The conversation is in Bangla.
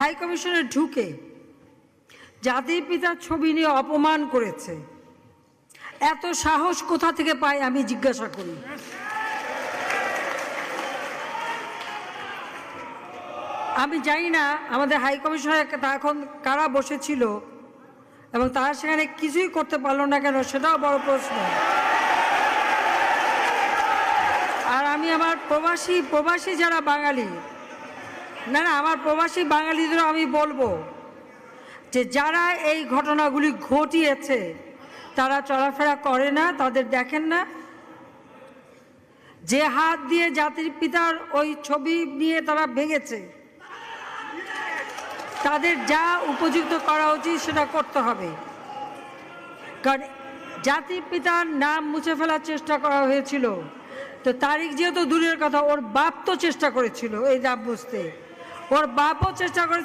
হাই কমিশনে ঢুকে জাতির পিতার ছবি নিয়ে অপমান করেছে, এত সাহস কোথা থেকে পায় আমি জিজ্ঞাসা করি। আমি জানি না আমাদের হাই কমিশনে এখন কারা বসেছিল এবং তারা সেখানে কিছুই করতে পারলো না কেন, সেটাও বড় প্রশ্ন। আর আমি আমার প্রবাসী যারা বাঙালি, না আমার প্রবাসী বাঙালিদেরও আমি বলবো যে যারা এই ঘটনাগুলি ঘটিয়েছে তারা চলাফেরা করে না, তাদের দেখেন না। যে হাত দিয়ে জাতির পিতার ওই ছবি নিয়ে তারা ভেঙেছে, তাদের যা উপযুক্ত করা উচিত সেটা করতে হবে। কারণ জাতির পিতার নাম মুছে ফেলার চেষ্টা করা হয়েছিল, তো তারিখ যেহেতু দূরের কথা, ওর বাপ তো চেষ্টা করেছিল এই নাম মুছতে, ওর বাপও চেষ্টা করেছে।